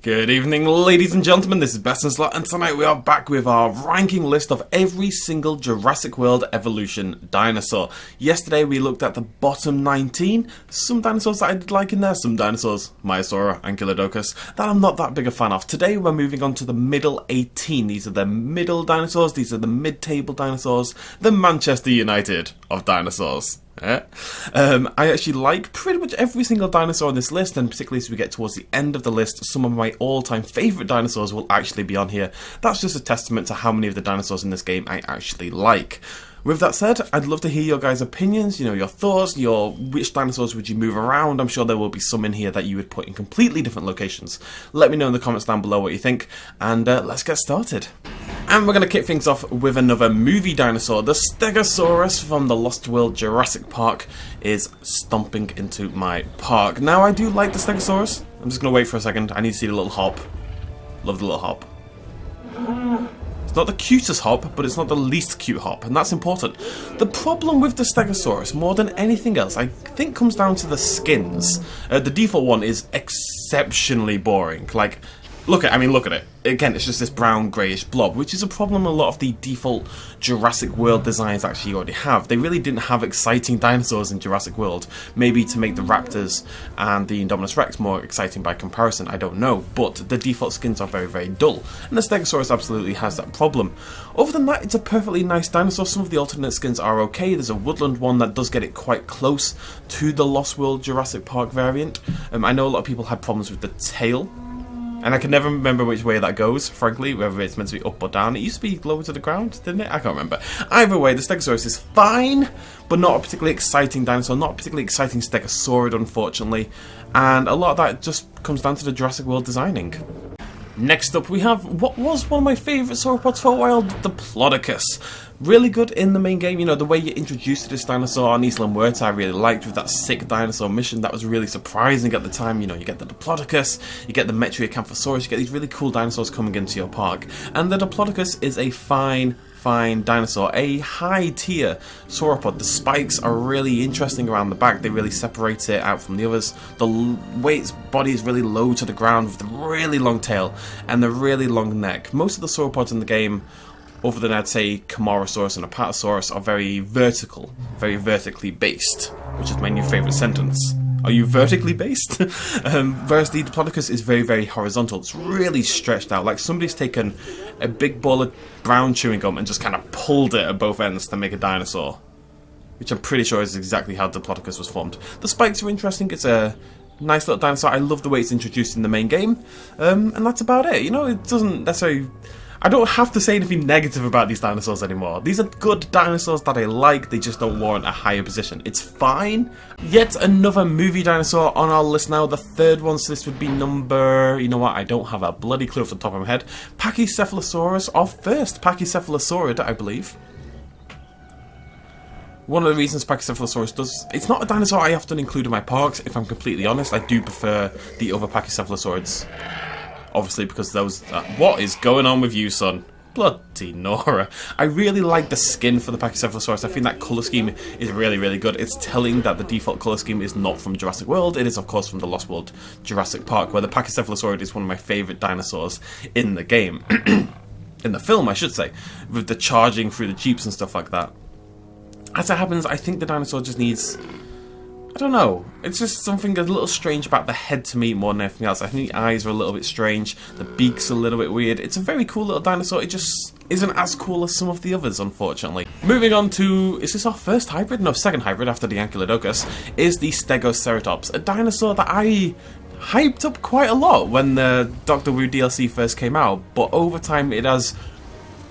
Good evening, ladies and gentlemen, this is BestInSlot, and tonight we are back with our ranking list of every single Jurassic World evolution dinosaur. Yesterday we looked at the bottom 19, some dinosaurs that I did like in there, some dinosaurs, Maiasaura and Diplodocus, that I'm not that big a fan of. Today we're moving on to the middle 18, these are the middle dinosaurs, these are the mid-table dinosaurs, the Manchester United of dinosaurs. I actually like pretty much every single dinosaur on this list, and particularly as we get towards the end of the list, some of my all-time favourite dinosaurs will actually be on here. That's just a testament to how many of the dinosaurs in this game I actually like. With that said, I'd love to hear your guys' opinions, your thoughts, which dinosaurs would you move around. I'm sure there will be some in here that you would put in completely different locations. Let me know in the comments down below what you think, and let's get started. And we're going to kick things off with another movie dinosaur. The Stegosaurus from the Lost World Jurassic Park is stomping into my park. Now, I do like the Stegosaurus. I'm just going to wait for a second. I need to see the little hop. Love the little hop. It's not the cutest hop, but it's not the least cute hop, and that's important. The problem with the Stegosaurus, more than anything else, I think comes down to the skins. The default one is exceptionally boring. Look at it. Again, it's just this brown greyish blob, which is a problem a lot of the default Jurassic World designs actually already have. They really didn't have exciting dinosaurs in Jurassic World. Maybe to make the Raptors and the Indominus Rex more exciting by comparison, I don't know. But the default skins are very, very dull. And the Stegosaurus absolutely has that problem. Other than that, it's a perfectly nice dinosaur. Some of the alternate skins are okay. There's a woodland one that does get it quite close to the Lost World Jurassic Park variant. I know a lot of people had problems with the tail. And I can never remember which way that goes, frankly, whether it's meant to be up or down. It used to be lower to the ground, didn't it? I can't remember. Either way, the Stegosaurus is fine, but not a particularly exciting dinosaur, not a particularly exciting Stegosaurid, unfortunately. And a lot of that just comes down to the Jurassic World designing. Next up, we have what was one of my favourite sauropods for a while, Diplodocus. Really good in the main game, the way you introduced to this dinosaur on Isla Muerta I really liked, with that sick dinosaur mission. That was really surprising at the time. You get the Diplodocus, you get the Metriacanthosaurus, you get these really cool dinosaurs coming into your park. And the Diplodocus is a fine dinosaur, a high tier sauropod. The spikes are really interesting around the back, they really separate it out from the others. The way its body is really low to the ground with the really long tail and the really long neck. Most of the sauropods in the game, other than I'd say Camarasaurus and Apatosaurus, are very vertical, very vertically based, which is my new favourite sentence. Are you vertically based? Whereas the Diplodocus is very, very horizontal. It's really stretched out, like somebody's taken a big ball of brown chewing gum and just kind of pulled it at both ends to make a dinosaur. Which I'm pretty sure is exactly how Diplodocus was formed. The spikes are interesting. It's a nice little dinosaur. I love the way it's introduced in the main game. And that's about it. It doesn't necessarily... I don't have to say anything negative about these dinosaurs anymore. These are good dinosaurs that I like, they just don't warrant a higher position. It's fine. Yet another movie dinosaur on our list now, the third one, so this would be number... You know what, I don't have a bloody clue off the top of my head. Pachycephalosaurus, or first Pachycephalosaurid, I believe. One of the reasons Pachycephalosaurus does... It's not a dinosaur I often include in my parks, if I'm completely honest. I do prefer the other Pachycephalosaurids. Obviously, because those... what is going on with you, son? Bloody Nora. I really like the skin for the Pachycephalosaurus. I think that colour scheme is really, really good. It's telling that the default colour scheme is not from Jurassic World. It is, of course, from the Lost World Jurassic Park, where the Pachycephalosaurid is one of my favourite dinosaurs in the game. In the film, I should say. With the charging through the jeeps and stuff like that. As it happens, I think the dinosaur just needs... I don't know, it's just something a little strange about the head to me more than anything else. I think the eyes are a little bit strange, the beak's a little bit weird. It's a very cool little dinosaur, it just isn't as cool as some of the others, unfortunately. Moving on to, is this our first hybrid? No, second hybrid after the Diplodocus, is the Stegosaurus, a dinosaur that I hyped up quite a lot when the Doctor Who DLC first came out, but over time it has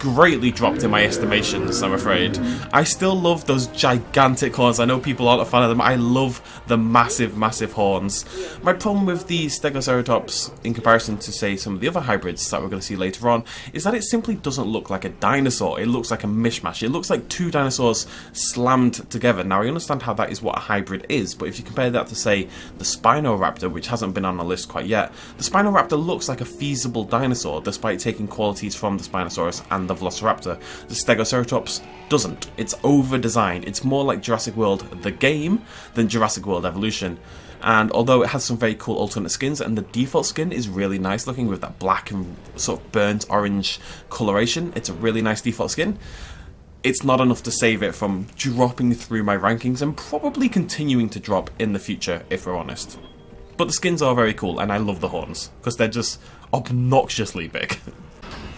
greatly dropped in my estimations, I'm afraid. I still love those gigantic horns. I know people aren't a fan of them. I love the massive, massive horns. My problem with the Stegosaurus, in comparison to, say, some of the other hybrids that we're going to see later on, is that it simply doesn't look like a dinosaur. It looks like a mishmash. It looks like two dinosaurs slammed together. Now, I understand how that is what a hybrid is, but if you compare that to, say, the Spinoraptor, which hasn't been on the list quite yet, the Spinoraptor looks like a feasible dinosaur, despite taking qualities from the Spinosaurus and the Velociraptor. The Stegosaurus doesn't. It's over-designed. It's more like Jurassic World the game than Jurassic World Evolution. And although it has some very cool alternate skins, and the default skin is really nice looking with that black and sort of burnt orange coloration, it's a really nice default skin. It's not enough to save it from dropping through my rankings and probably continuing to drop in the future, if we're honest. But the skins are very cool, and I love the horns, because they're just obnoxiously big.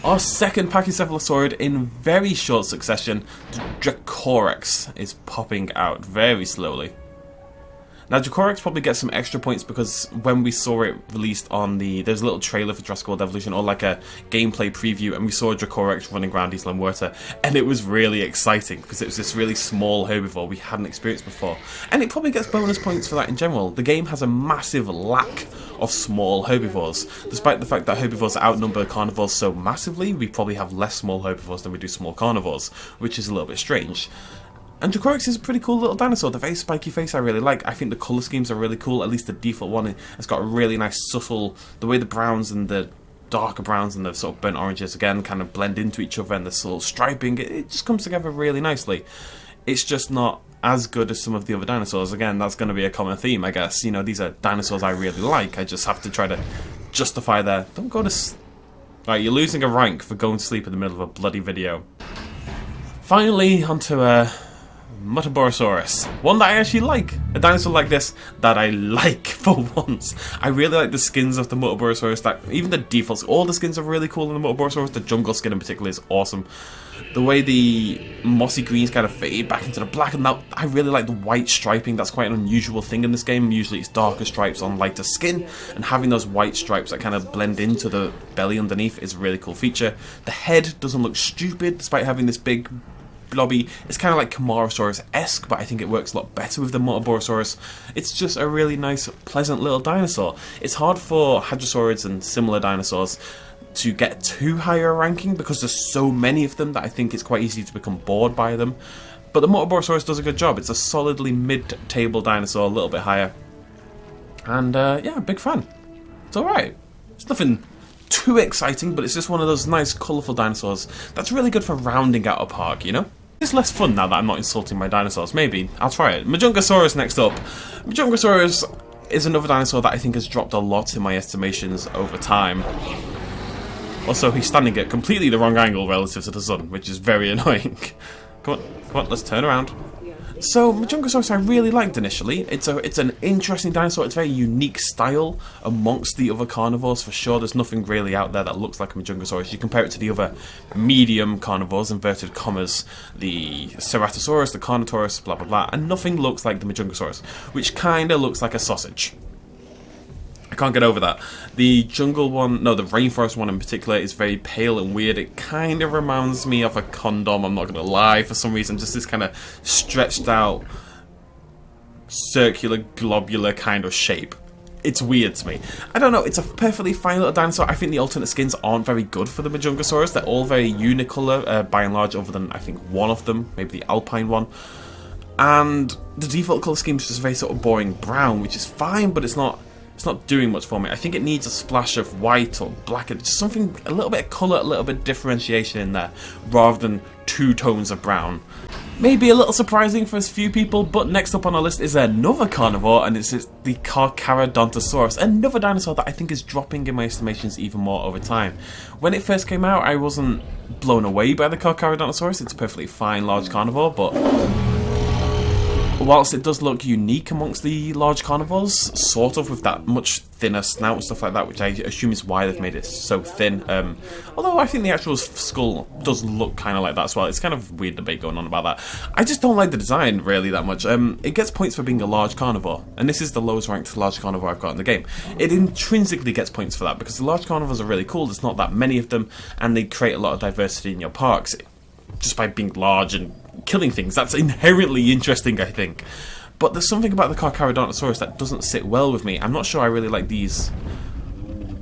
Our second Pachycephalosaurid in very short succession, Dracorex, is popping out very slowly. Now, Dracorex probably gets some extra points because when we saw it released on there's a little trailer for Jurassic World Evolution, or like a gameplay preview, and we saw Dracorex running around Isla Muerta, and it was really exciting because it was this really small herbivore we hadn't experienced before. And it probably gets bonus points for that in general. The game has a massive lack of small herbivores. Despite the fact that herbivores outnumber carnivores so massively, we probably have less small herbivores than we do small carnivores, which is a little bit strange. And Dracorex is a pretty cool little dinosaur. The very spiky face I really like. I think the colour schemes are really cool, at least the default one. It's got a really nice subtle, the way the browns and the darker browns and the sort of burnt oranges again kind of blend into each other, and the sort of striping, it just comes together really nicely. It's just not as good as some of the other dinosaurs. Again, that's going to be a common theme, I guess. You know, these are dinosaurs I really like. I just have to try to justify their... Don't go to... Right, you're losing a rank for going to sleep in the middle of a bloody video. Finally, onto Barosaurus. One that I actually like. A dinosaur like this that I like for once. I really like the skins of the Barosaurus. That even the defaults, all the skins are really cool in the Barosaurus. The jungle skin in particular is awesome. The way the mossy greens kind of fade back into the black, and now I really like the white striping. That's quite an unusual thing in this game. Usually it's darker stripes on lighter skin, and having those white stripes that kind of blend into the belly underneath is a really cool feature. The head doesn't look stupid despite having this big blobby. It's kind of like Camarasaurus-esque, but I think it works a lot better with the Barosaurus. It's just a really nice, pleasant little dinosaur. It's hard for hadrosaurids and similar dinosaurs to get too higher a ranking because there's so many of them that I think it's quite easy to become bored by them. But the Barosaurus does a good job. It's a solidly mid-table dinosaur, a little bit higher. And yeah, big fan. It's alright. It's nothing too exciting, but it's just one of those nice, colourful dinosaurs that's really good for rounding out a park, you know? It's less fun now that I'm not insulting my dinosaurs. Maybe. I'll try it. Majungasaurus next up. Majungasaurus is another dinosaur that I think has dropped a lot in my estimations over time. Also, he's standing at completely the wrong angle relative to the sun, which is very annoying. Come on, let's turn around. So, Majungasaurus I really liked initially. It's an interesting dinosaur. It's a very unique style amongst the other carnivores for sure. There's nothing really out there that looks like a Majungasaurus. You compare it to the other medium carnivores, inverted commas, the Ceratosaurus, the Carnotaurus, blah blah blah, and nothing looks like the Majungasaurus, which kind of looks like a sausage. I can't get over that. The jungle one, no, the rainforest one in particular is very pale and weird. It kind of reminds me of a condom, I'm not going to lie, for some reason. Just this kind of stretched out, circular, globular kind of shape. It's weird to me. I don't know, it's a perfectly fine little dinosaur. I think the alternate skins aren't very good for the Majungasaurus. They're all very unicolor, by and large, other than, I think, one of them, maybe the alpine one. And the default colour scheme is just very sort of boring brown, which is fine, but it's not doing much for me. I think it needs a splash of white or black, just something, a little bit of colour, a little bit of differentiation in there, rather than two tones of brown. Maybe a little surprising for a few people, but next up on our list is another carnivore, and it's the Carcharodontosaurus, another dinosaur that I think is dropping in my estimations even more over time. When it first came out, I wasn't blown away by the Carcharodontosaurus. It's a perfectly fine large carnivore, but whilst it does look unique amongst the large carnivores, sort of, with that much thinner snout and stuff like that, which I assume is why they've made it so thin. Although I think the actual skull does look kind of like that as well. It's kind of weird debate going on about that. I just don't like the design really that much. It gets points for being a large carnivore, and this is the lowest ranked large carnivore I've got in the game. It intrinsically gets points for that because the large carnivores are really cool. There's not that many of them, and they create a lot of diversity in your parks just by being large and killing things. That's inherently interesting, I think. But there's something about the Carcharodontosaurus that doesn't sit well with me. I'm not sure I really like these.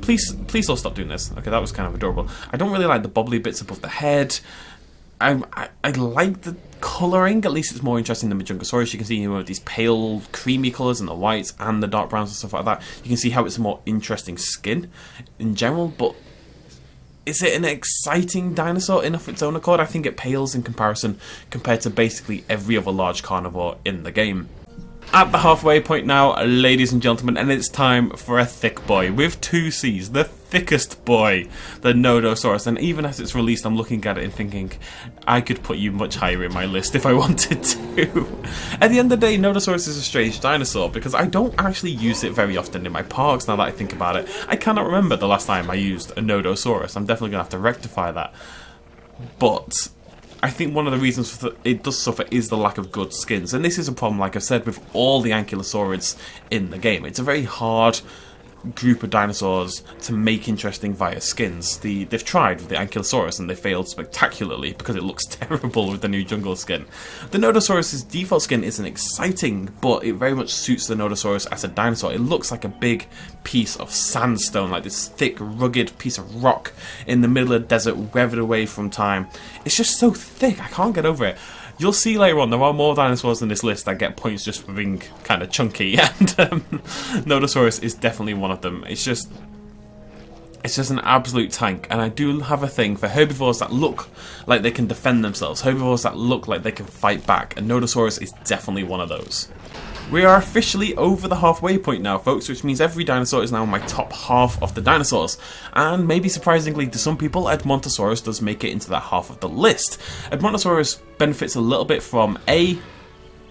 Please all stop doing this. Okay, that was kind of adorable. I don't really like the bobbly bits above the head. I like the colouring. At least it's more interesting than Majungasaurus. You can see, you know, these pale, creamy colours and the whites and the dark browns and stuff like that. You can see how it's a more interesting skin in general, but is it an exciting dinosaur in of its own accord? I think it pales in comparison compared to basically every other large carnivore in the game. At the halfway point now, ladies and gentlemen, and it's time for a thick boy with 2 C's, the thickest boy, the Nodosaurus. And even as it's released, I'm looking at it and thinking, I could put you much higher in my list if I wanted to. At the end of the day, Nodosaurus is a strange dinosaur because I don't actually use it very often in my parks now that I think about it. I cannot remember the last time I used a Nodosaurus. I'm definitely going to have to rectify that. But I think one of the reasons it does suffer is the lack of good skins, and this is a problem, like I've said, with all the ankylosaurids in the game. It's a very hard group of dinosaurs to make interesting via skins. They've tried with the Ankylosaurus and they failed spectacularly because it looks terrible with the new jungle skin. The Nodosaurus' default skin isn't exciting, but it very much suits the Nodosaurus as a dinosaur. It looks like a big piece of sandstone, like this thick, rugged piece of rock in the middle of the desert, weathered away from time. It's just so thick, I can't get over it. You'll see later on, there are more dinosaurs in this list that get points just for being kind of chunky, and Nodosaurus is definitely one of them. It's just an absolute tank, and I do have a thing for herbivores that look like they can defend themselves, herbivores that look like they can fight back, and Nodosaurus is definitely one of those. We are officially over the halfway point now, folks, which means every dinosaur is now in my top half of the dinosaurs. And maybe surprisingly to some people, Edmontosaurus does make it into that half of the list. Edmontosaurus benefits a little bit from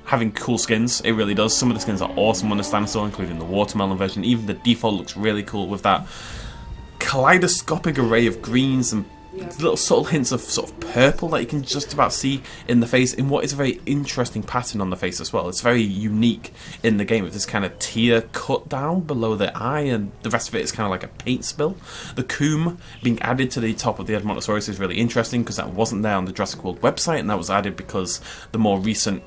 having cool skins. It really does. Some of the skins are awesome on this dinosaur, including the watermelon version. Even the default looks really cool with that kaleidoscopic array of greens and little subtle hints of sort of purple that you can just about see in the face, in what is a very interesting pattern on the face as well. It's very unique in the game with this kind of tear cut down below the eye, and the rest of it is kind of like a paint spill. The comb being added to the top of the Edmontosaurus is really interesting because that wasn't there on the Jurassic World website, and that was added because the more recent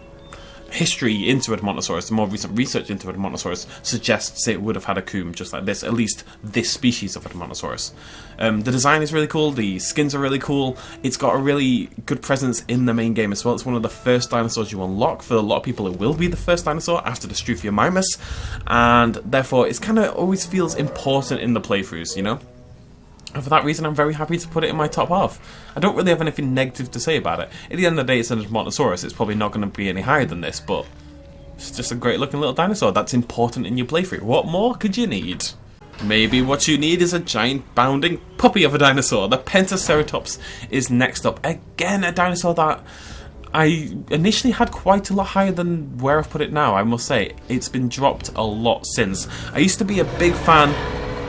history into Edmontosaurus, the more recent research into Edmontosaurus suggests it would have had a comb just like this, at least this species of Edmontosaurus. The design is really cool, the skins are really cool, it's got a really good presence in the main game as well. It's one of the first dinosaurs you unlock. For a lot of people it will be the first dinosaur after the Struthiomimus, and therefore it kind of always feels important in the playthroughs, you know? And for that reason, I'm very happy to put it in my top half. I don't really have anything negative to say about it. At the end of the day, it's an Edmontosaurus. It's probably not going to be any higher than this, but it's just a great looking little dinosaur that's important in your playthrough. What more could you need? Maybe what you need is a giant bounding puppy of a dinosaur. The Pentaceratops is next up. Again, a dinosaur that I initially had quite a lot higher than where I've put it now, I must say. It's been dropped a lot since. I used to be a big fan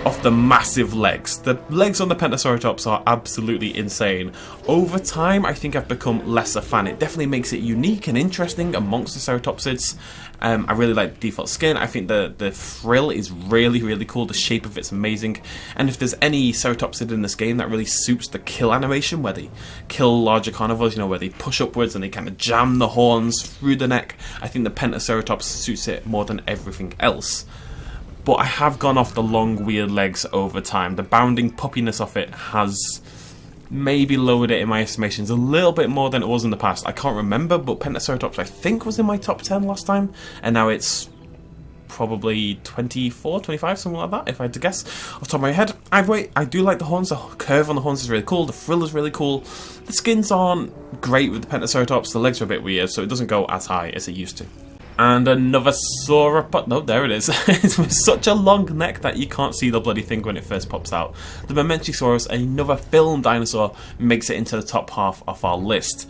of the massive legs. The legs on the Pentaceratops are absolutely insane. Over time, I think I've become less a fan. It definitely makes it unique and interesting amongst the ceratopsids. I really like the default skin. I think the frill is really, really cool. The shape of it's amazing. And if there's any ceratopsid in this game that really suits the kill animation, where they kill larger carnivores, you know, where they push upwards and they kind of jam the horns through the neck, I think the Pentaceratops suits it more than everything else. But I have gone off the long, weird legs over time. The bounding puppiness of it has maybe lowered it in my estimations a little bit more than it was in the past. I can't remember, but Pentaceratops I think was in my top 10 last time, and now it's probably 24, 25, something like that, if I had to guess off the top of my head. Either way, I do like the horns. The curve on the horns is really cool. The frill is really cool. The skins aren't great with the Pentaceratops. The legs are a bit weird, so it doesn't go as high as it used to. And another sauropod. No, there it is. It's with such a long neck that you can't see the bloody thing when it first pops out. The Majungasaurus, another film dinosaur, makes it into the top half of our list.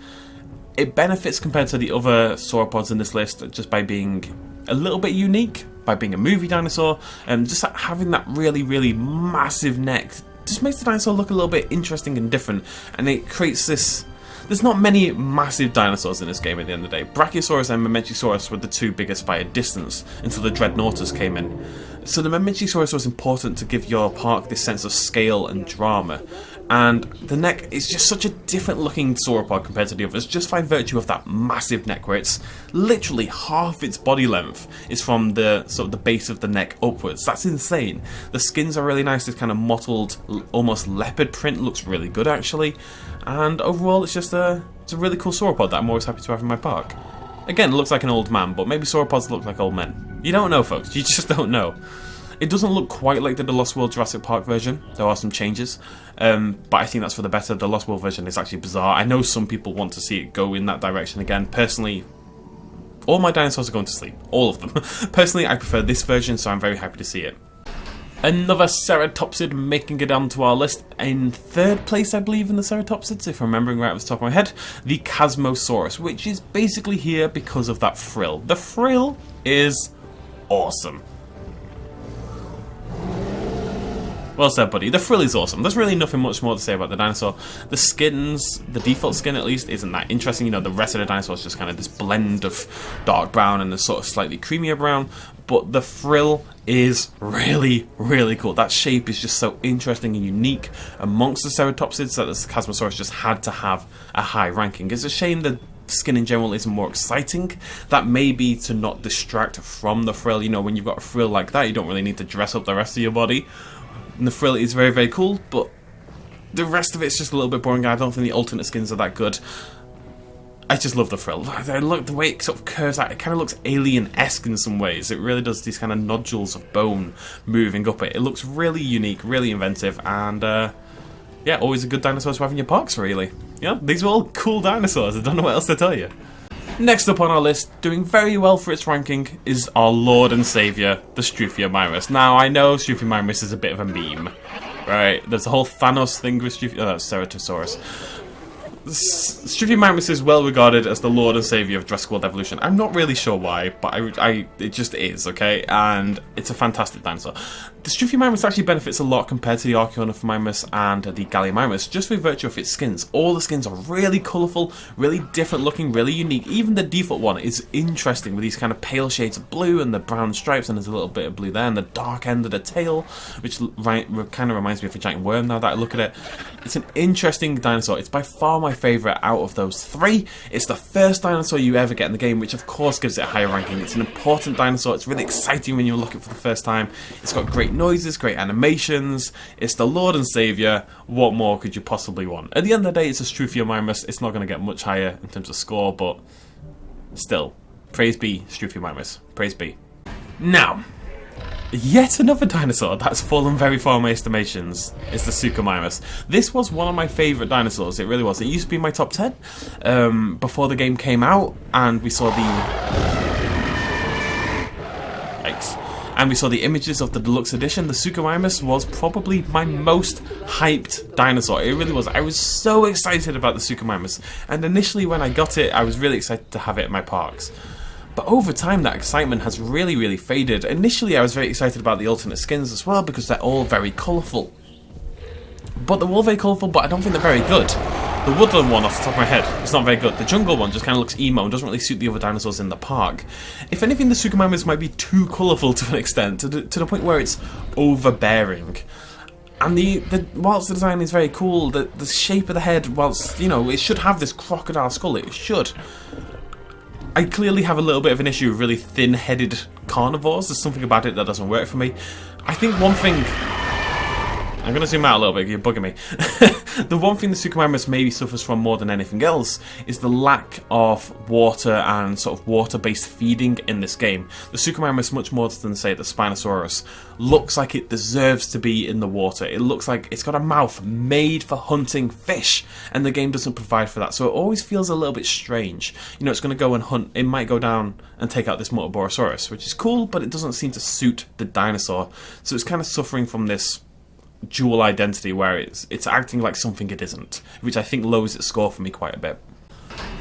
It benefits compared to the other sauropods in this list just by being a little bit unique, by being a movie dinosaur, and just having that really, really massive neck just makes the dinosaur look a little bit interesting and different, and it creates this. There's not many massive dinosaurs in this game at the end of the day. Brachiosaurus and Majungasaurus were the two biggest by a distance until the Dreadnoughtus came in. So the Majungasaurus was important to give your park this sense of scale and drama. And the neck is just such a different looking sauropod compared to the others, just by virtue of that massive neck, where it's literally half its body length is from the sort of the base of the neck upwards. That's insane. The skins are really nice. This kind of mottled, almost leopard print looks really good actually. And overall, it's a really cool sauropod that I'm always happy to have in my park. Again, it looks like an old man, but maybe sauropods look like old men. You don't know, folks. You just don't know. It doesn't look quite like the Lost World Jurassic Park version. There are some changes, but I think that's for the better. The Lost World version is actually bizarre. I know some people want to see it go in that direction again. Personally, All my dinosaurs are going to sleep. All of them. Personally, I prefer this version, so I'm very happy to see it. Another ceratopsid making it onto our list. In third place, I believe, in the ceratopsids, if I'm remembering right off the top of my head, the Chasmosaurus, which is basically here because of that frill. The frill is awesome. Well said, buddy. The frill is awesome. There's really nothing much more to say about the dinosaur. The skins, the default skin at least, isn't that interesting. You know, the rest of the dinosaur is just kind of this blend of dark brown and the sort of slightly creamier brown. But the frill is really, really cool. That shape is just so interesting and unique amongst the ceratopsids that the Chasmosaurus just had to have a high ranking. It's a shame that skin in general isn't more exciting. That may be to not distract from the frill. You know, when you've got a frill like that, you don't really need to dress up the rest of your body. And the frill is very, very cool, but the rest of it's just a little bit boring. I don't think the alternate skins are that good. I just love the frill. I look the way it sort of curves out. It kind of looks alien-esque in some ways. It really does, these kind of nodules of bone moving up it. It looks really unique, really inventive, and yeah, always a good dinosaur to have in your parks, really. Yeah, these are all cool dinosaurs. I don't know what else to tell you. Next up on our list, doing very well for its ranking, is our Lord and Saviour, the Struthiomimus. Now, I know Struthiomimus is a bit of a meme, right? There's a whole Thanos thing with Ceratosaurus. Struthiomimus is well regarded as the Lord and Saviour of Jurassic World evolution. I'm not really sure why, but it just is, okay? And it's a fantastic dinosaur. The Struthiomimus actually benefits a lot compared to the Archaeopteryx and the Gallimimus, just by virtue of its skins. All the skins are really colourful, really different looking, really unique. Even the default one is interesting with these kind of pale shades of blue and the brown stripes, and there's a little bit of blue there, and the dark end of the tail, which kind of reminds me of a giant worm now that I look at it. It's an interesting dinosaur. It's by far my favourite out of those three. It's the first dinosaur you ever get in the game, which of course gives it a higher ranking. It's an important dinosaur. It's really exciting when you look at it for the first time. It's got great noises, great animations. It's the Lord and Saviour. What more could you possibly want? At the end of the day, it's a Struthiomimus. It's not going to get much higher in terms of score, but still, praise be Struthiomimus. Praise be. Now, yet another dinosaur that's fallen very far in my estimations is the Suchomimus. This was one of my favourite dinosaurs, it really was. It used to be in my top 10 before the game came out, and we saw the images of the deluxe edition. The Suchomimus was probably my most hyped dinosaur. It really was. I was so excited about the Suchomimus, and initially when I got it, I was really excited to have it in my parks. But over time, that excitement has really, really faded. Initially, I was very excited about the alternate skins as well, because they're all very colourful. But they're all very colourful, but I don't think they're very good. The woodland one, off the top of my head, is not very good. The jungle one just kind of looks emo and doesn't really suit the other dinosaurs in the park. If anything, the Suchomimus might be too colourful to an extent, to the point where it's overbearing. And whilst the design is very cool, the shape of the head, whilst, you know, it should have this crocodile skull, it should. I clearly have a little bit of an issue with really thin-headed carnivores. There's something about it that doesn't work for me. I think one thing... I'm going to zoom out a little bit, you're bugging me. The one thing the Suchomimus maybe suffers from more than anything else is the lack of water and sort of water-based feeding in this game. The Suchomimus, much more than, say, the Spinosaurus, looks like it deserves to be in the water. It looks like it's got a mouth made for hunting fish, and the game doesn't provide for that. So it always feels a little bit strange. You know, it's going to go and hunt. It might go down and take out this Barosaurus, which is cool, but it doesn't seem to suit the dinosaur. So it's kind of suffering from this dual identity where it's acting like something it isn't, which I think lowers its score for me quite a bit.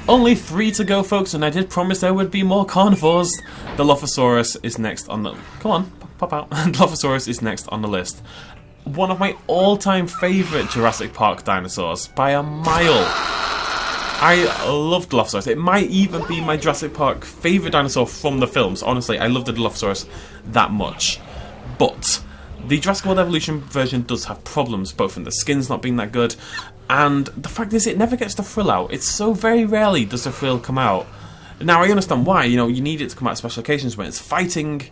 Only 3 to go, folks, and I did promise there would be more carnivores. The Dilophosaurus is next on the... Come on, pop out. Dilophosaurus is next on the list. One of my all-time favourite Jurassic Park dinosaurs, by a mile. I love Dilophosaurus. It might even be my Jurassic Park favourite dinosaur from the films. Honestly, I love the Dilophosaurus that much. But the Jurassic World Evolution version does have problems, both in the skins not being that good, and the fact is it never gets the frill out. It's so very rarely does the frill come out. Now, I understand why. You know, you need it to come out at special occasions when it's fighting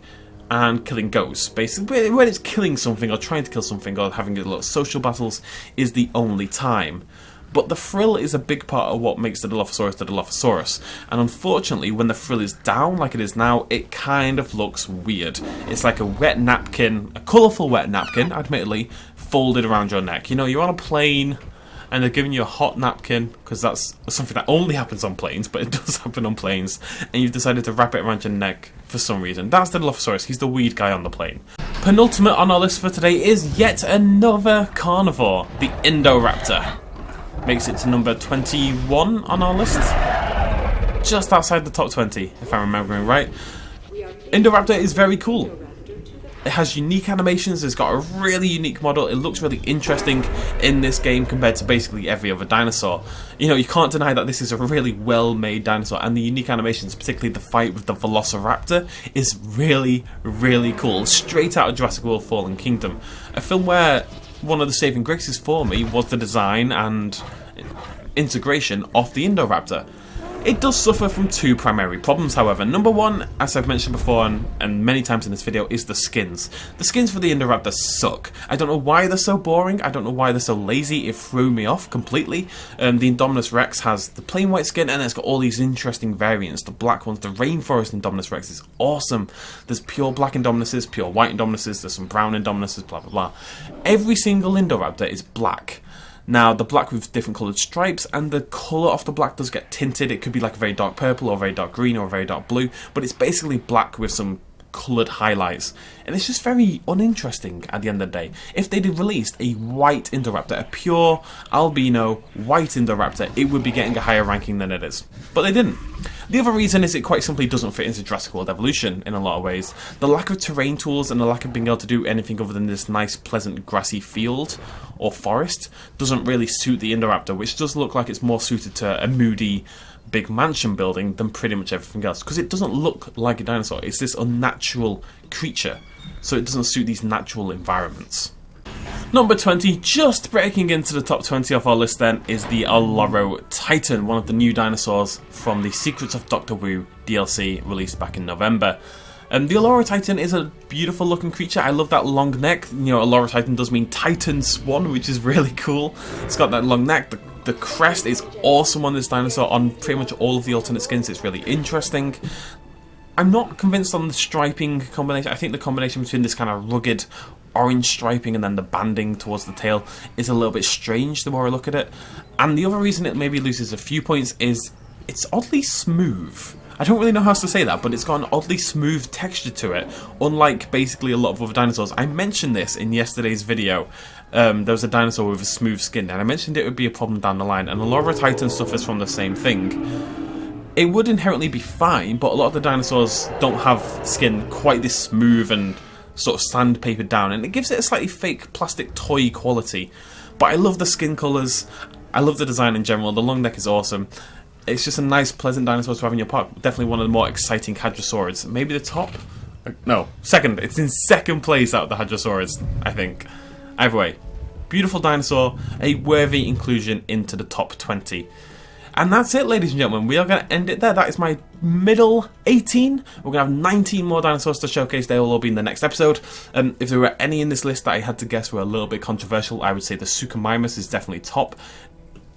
and killing ghosts. Basically, when it's killing something or trying to kill something or having a lot of social battles is the only time. But the frill is a big part of what makes the Dilophosaurus, and unfortunately when the frill is down like it is now, it kind of looks weird. It's like a wet napkin, a colourful wet napkin, admittedly, folded around your neck. You know, you're on a plane and they're giving you a hot napkin, because that's something that only happens on planes, but it does happen on planes, and you've decided to wrap it around your neck for some reason. That's the Dilophosaurus, he's the weird guy on the plane. Penultimate on our list for today is yet another carnivore, the Indo Raptor. Makes it to number 21 on our list. Just outside the top 20, if I'm remembering right. Indo Raptor is very cool. It has unique animations, it's got a really unique model, it looks really interesting in this game compared to basically every other dinosaur. You know, you can't deny that this is a really well-made dinosaur, and the unique animations, particularly the fight with the Velociraptor, is really, really cool. Straight out of Jurassic World Fallen Kingdom. A film where one of the saving graces for me was the design and integration of the Indo Raptor. It does suffer from two primary problems, however. Number one, as I've mentioned before and many times in this video, is the skins. The skins for the Indo Raptor suck. I don't know why they're so boring, I don't know why they're so lazy, it threw me off completely. The Indominus Rex has the plain white skin, and it's got all these interesting variants. The black ones, the Rainforest Indominus Rex is awesome. There's pure black Indominuses, pure white Indominuses, there's some brown Indominuses, blah blah blah. Every single Indo Raptor is black. Now, the black with different coloured stripes, and the colour of the black does get tinted. It could be like a very dark purple, or very dark green, or very dark blue, but it's basically black with some coloured highlights. And it's just very uninteresting at the end of the day. If they'd released a white Indo Raptor, a pure albino white Indo Raptor, it would be getting a higher ranking than it is. But they didn't. The other reason is it quite simply doesn't fit into Jurassic World Evolution in a lot of ways. The lack of terrain tools and the lack of being able to do anything other than this nice, pleasant, grassy field or forest doesn't really suit the Indo Raptor, which does look like it's more suited to a moody, big mansion building than pretty much everything else, because it doesn't look like a dinosaur. It's this unnatural creature, so it doesn't suit these natural environments. Number 20, just breaking into the top 20 of our list then, is the Olara Titan, one of the new dinosaurs from the Secrets of Dr. Wu DLC released back in November. The Olara Titan is a beautiful looking creature. I love that long neck. You know, Olara Titan does mean Titan Swan, which is really cool. It's got that long neck. The crest is awesome on this dinosaur. On pretty much all of the alternate skins, it's really interesting. I'm not convinced on the striping combination. I think the combination between this kind of rugged orange striping and then the banding towards the tail is a little bit strange the more I look at it. And the other reason it maybe loses a few points is it's oddly smooth. I don't really know how else to say that, but it's got an oddly smooth texture to it, unlike basically a lot of other dinosaurs. I mentioned this in yesterday's video. There was a dinosaur with a smooth skin, and I mentioned it would be a problem down the line, and Olara Titan suffers from the same thing. It would inherently be fine, but a lot of the dinosaurs don't have skin quite this smooth and sort of sandpapered down, and it gives it a slightly fake plastic toy quality. But I love the skin colours, I love the design in general, the long neck is awesome. It's just a nice, pleasant dinosaur to have in your park. Definitely one of the more exciting Hadrosaurids. Maybe the top? No, second. It's in second place out of the Hadrosaurids, I think. Either way, beautiful dinosaur, a worthy inclusion into the top 20. And that's it, ladies and gentlemen. We are going to end it there. That is my middle 18. We're going to have 19 more dinosaurs to showcase. They will all be in the next episode. If there were any in this list that I had to guess were a little bit controversial, I would say the Suchomimus is definitely top.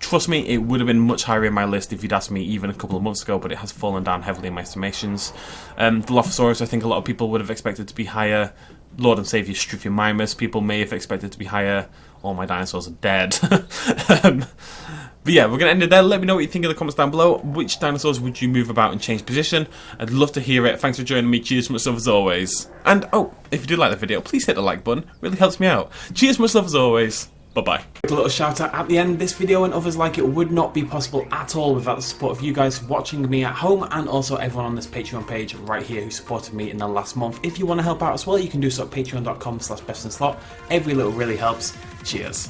Trust me, it would have been much higher in my list if you'd asked me even a couple of months ago, but it has fallen down heavily in my estimations. Dilophosaurus, I think a lot of people would have expected to be higher. Lord and Saviour Struthiomimus, people may have expected to be higher. All my dinosaurs are dead. But yeah, we're going to end it there. Let me know what you think in the comments down below. Which dinosaurs would you move about and change position? I'd love to hear it. Thanks for joining me. Cheers, much love as always. And, oh, if you did like the video, please hit the like button. It really helps me out. Cheers, much love as always. Bye-bye. A little shout out at the end. This video and others like it would not be possible at all without the support of you guys watching me at home, and also everyone on this Patreon page right here who supported me in the last month. If you want to help out as well, you can do so at patreon.com/bestinslot. Every little really helps. Cheers.